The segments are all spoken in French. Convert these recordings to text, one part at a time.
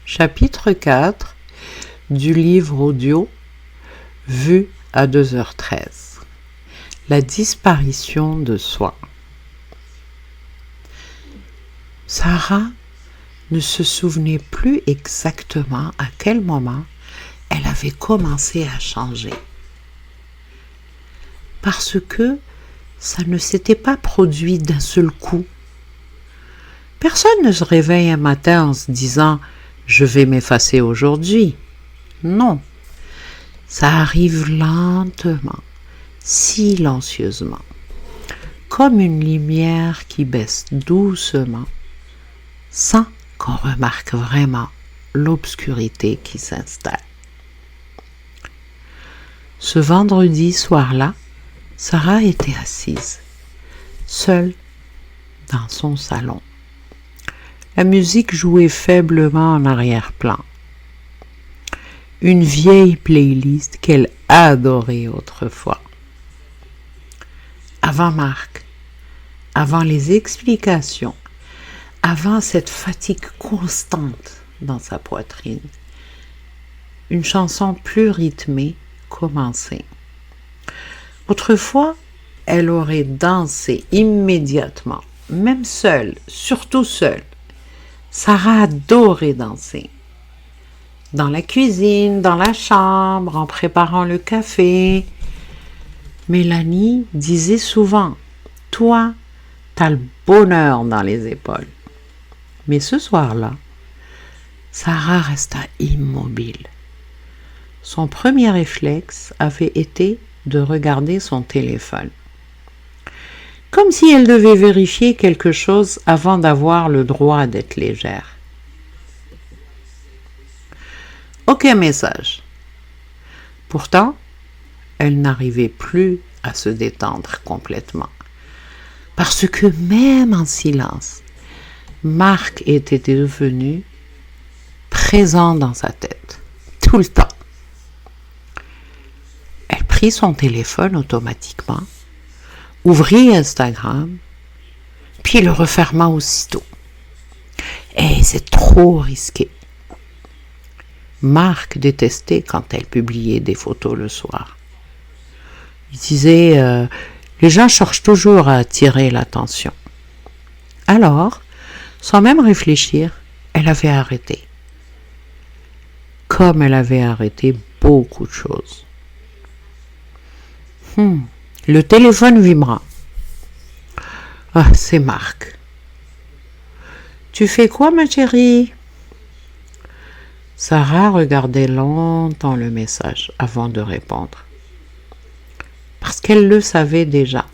Chapitre 4 du livre audio vu à 2h13. La disparition de soi. Sarah ne se souvenait plus exactement à quel moment elle avait commencé à changer. Parce que ça ne s'était pas produit d'un seul coup. Personne ne se réveille un matin en se disant « je vais m'effacer aujourd'hui ». Non, ça arrive lentement, silencieusement, comme une lumière qui baisse doucement, sans qu'on remarque vraiment l'obscurité qui s'installe. Ce vendredi soir-là, Sarah était assise, seule dans son salon. La musique jouait faiblement en arrière-plan. Une vieille playlist qu'elle adorait autrefois. Avant Marc, avant les explications, avant cette fatigue constante dans sa poitrine, une chanson plus rythmée commençait. Autrefois, elle aurait dansé immédiatement, même seule, surtout seule. Sarah adorait danser. Dans la cuisine, dans la chambre, en préparant le café. Mélanie disait souvent « Toi, t'as le bonheur dans les épaules. » Mais ce soir-là, Sarah resta immobile. Son premier réflexe avait été de regarder son téléphone. Comme si elle devait vérifier quelque chose avant d'avoir le droit d'être légère. Aucun message. Pourtant, elle n'arrivait plus à se détendre complètement. Parce que même en silence, Marc était devenu présent dans sa tête, tout le temps. Elle prit son téléphone automatiquement, ouvrit Instagram, puis le referma aussitôt. Et c'est trop risqué. Marc détestait quand elle publiait des photos le soir. Il disait les gens cherchent toujours à attirer l'attention. Alors, sans même réfléchir, elle avait arrêté. Comme elle avait arrêté beaucoup de choses. Le téléphone vibra. Ah, c'est Marc. Tu fais quoi, ma chérie? Sarah regardait longtemps le message avant de répondre. Parce qu'elle le savait déjà.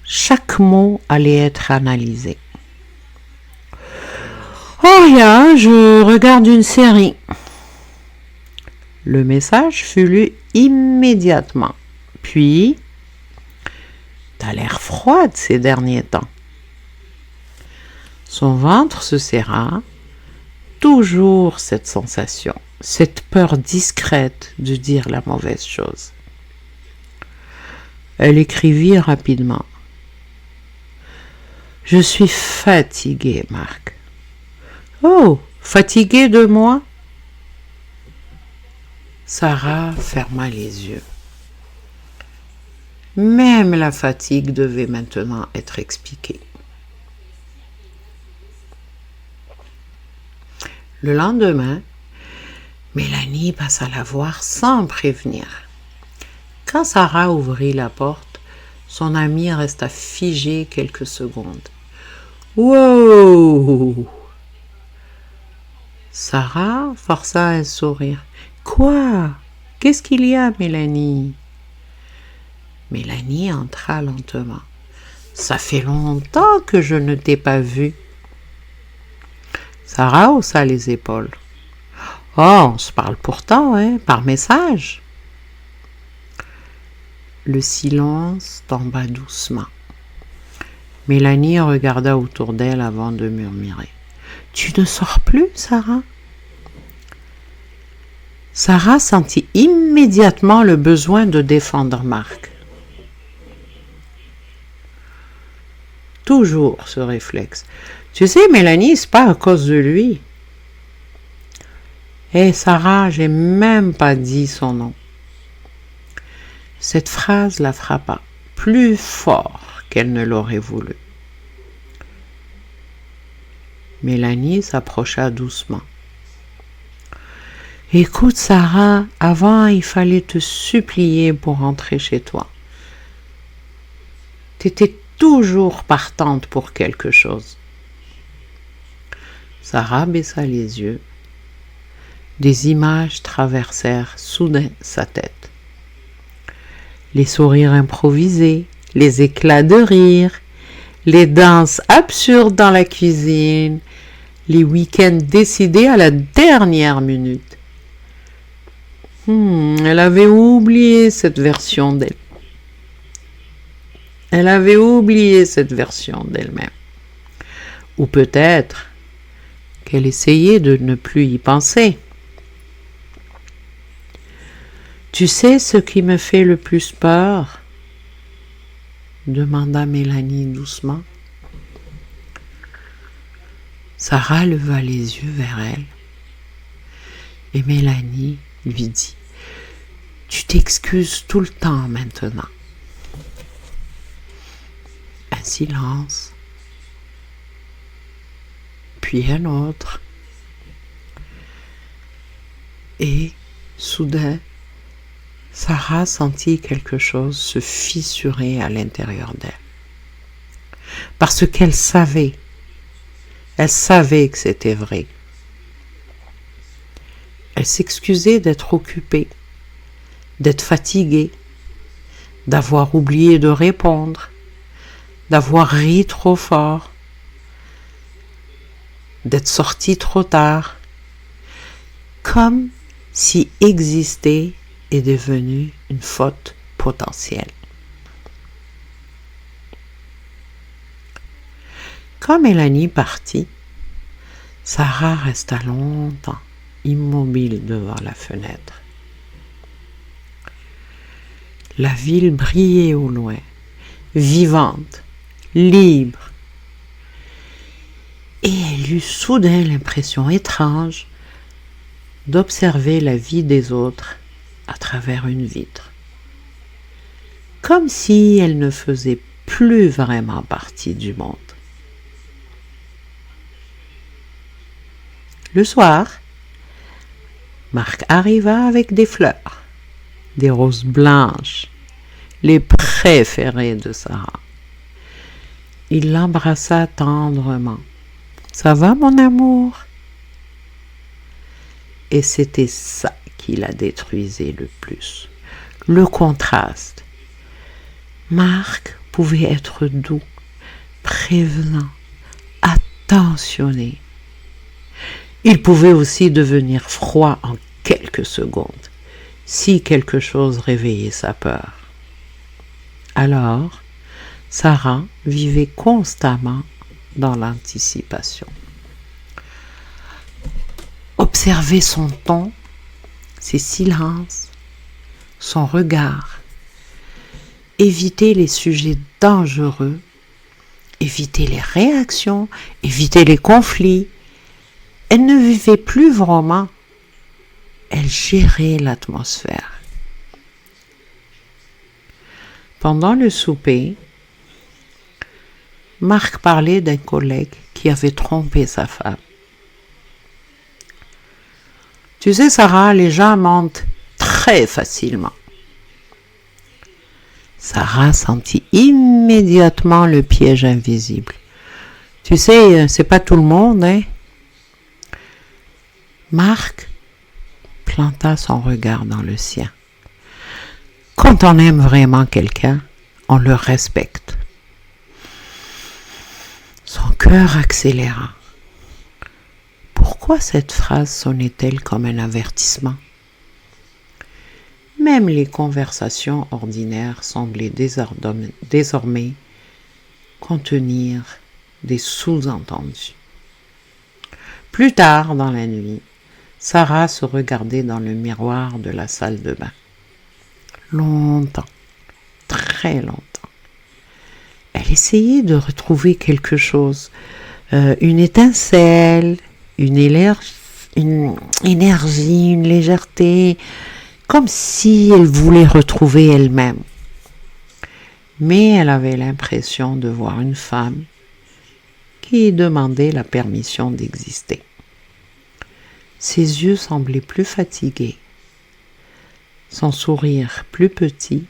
Chaque mot allait être analysé. Oh rien, je regarde une série. Le message fut lu immédiatement. Puis, t'as l'air froide ces derniers temps. Son ventre se serra. Toujours cette sensation, cette peur discrète de dire la mauvaise chose. Elle écrivit rapidement. Je suis fatiguée, Marc. Oh, fatiguée de moi? Sarah ferma les yeux. Même la fatigue devait maintenant être expliquée. Le lendemain, Mélanie passa la voir sans prévenir. Quand Sarah ouvrit la porte, son amie resta figée quelques secondes. « Wow !» Sarah força un sourire. « Quoi? Qu'est-ce qu'il y a, Mélanie ?» Mélanie entra lentement. « Ça fait longtemps que je ne t'ai pas vue. » Sarah haussa les épaules. « Oh, on se parle pourtant, hein, par message. » Le silence tomba doucement. Mélanie regarda autour d'elle avant de murmurer. « Tu ne sors plus, Sarah ?» Sarah sentit immédiatement le besoin de défendre Marc. Toujours ce réflexe. Tu sais, Mélanie, c'est pas à cause de lui. Et Sarah, j'ai même pas dit son nom. Cette phrase la frappa plus fort qu'elle ne l'aurait voulu. Mélanie s'approcha doucement. Écoute Sarah, avant il fallait te supplier pour rentrer chez toi. T'étais toujours partante pour quelque chose. Sarah baissa les yeux. Des images traversèrent soudain sa tête. Les sourires improvisés, les éclats de rire, les danses absurdes dans la cuisine, les week-ends décidés à la dernière minute. Elle avait oublié cette version d'elle. Elle avait oublié cette version d'elle-même. Ou peut-être qu'elle essayait de ne plus y penser. Tu sais ce qui me fait le plus peur ? Demanda Mélanie doucement. Sarah leva les yeux vers elle et Mélanie lui dit « Tu t'excuses tout le temps maintenant. » Un silence, puis un autre, et soudain, Sarah sentit quelque chose se fissurer à l'intérieur d'elle. Parce qu'elle savait que c'était vrai. Elle s'excusait d'être occupée, d'être fatiguée, d'avoir oublié de répondre, d'avoir ri trop fort, d'être sortie trop tard, comme si exister est devenu une faute potentielle. Quand Mélanie partit, Sarah resta longtemps immobile devant la fenêtre. La ville brillait au loin, vivante, libre, et elle eut soudain l'impression étrange d'observer la vie des autres à travers une vitre, comme si elle ne faisait plus vraiment partie du monde. Le soir, Marc arriva avec des fleurs, des roses blanches, les préférées de Sarah. Il l'embrassa tendrement. « Ça va, mon amour ?» Et c'était ça qui la détruisait le plus. Le contraste. Marc pouvait être doux, prévenant, attentionné. Il pouvait aussi devenir froid en quelques secondes, si quelque chose réveillait sa peur. Alors, Sarah vivait constamment dans l'anticipation. Observer son ton, ses silences, son regard, éviter les sujets dangereux, éviter les réactions, éviter les conflits. Elle ne vivait plus vraiment, elle gérait l'atmosphère. Pendant le souper, Marc parlait d'un collègue qui avait trompé sa femme. Tu sais, Sarah, les gens mentent très facilement. Sarah sentit immédiatement le piège invisible. Tu sais, c'est pas tout le monde, hein? Marc planta son regard dans le sien. Quand on aime vraiment quelqu'un, on le respecte. Son cœur accéléra. Pourquoi cette phrase sonnait-elle comme un avertissement ? Même les conversations ordinaires semblaient désormais contenir des sous-entendus. Plus tard dans la nuit, Sarah se regardait dans le miroir de la salle de bain. Longtemps, très longtemps. Elle essayait de retrouver quelque chose, une étincelle, une une énergie, une légèreté, comme si elle voulait retrouver elle-même. Mais elle avait l'impression de voir une femme qui demandait la permission d'exister. Ses yeux semblaient plus fatigués, son sourire plus petit,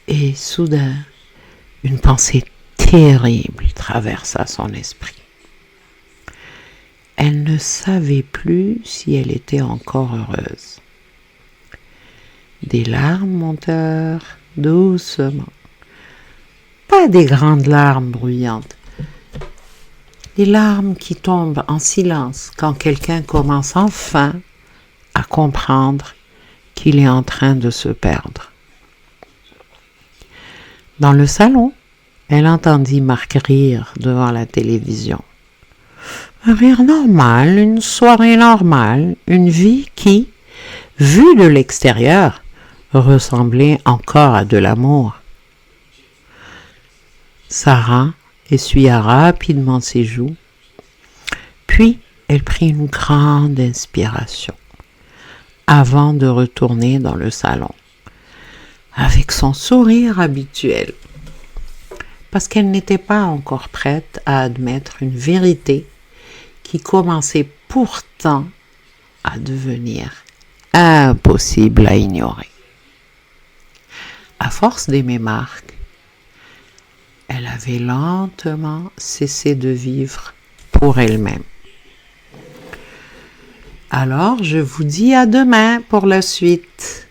et soudain, une pensée terrible traversa son esprit. Elle ne savait plus si elle était encore heureuse. Des larmes montèrent doucement, pas des grandes larmes bruyantes, des larmes qui tombent en silence quand quelqu'un commence enfin à comprendre qu'il est en train de se perdre. Dans le salon, elle entendit Marc rire devant la télévision. Un rire normal, une soirée normale, une vie qui, vue de l'extérieur, ressemblait encore à de l'amour. Sarah essuya rapidement ses joues, puis elle prit une grande inspiration avant de retourner dans le salon avec son sourire habituel, parce qu'elle n'était pas encore prête à admettre une vérité qui commençait pourtant à devenir impossible à ignorer. À force d'aimer Marc, elle avait lentement cessé de vivre pour elle-même. Alors, je vous dis à demain pour la suite.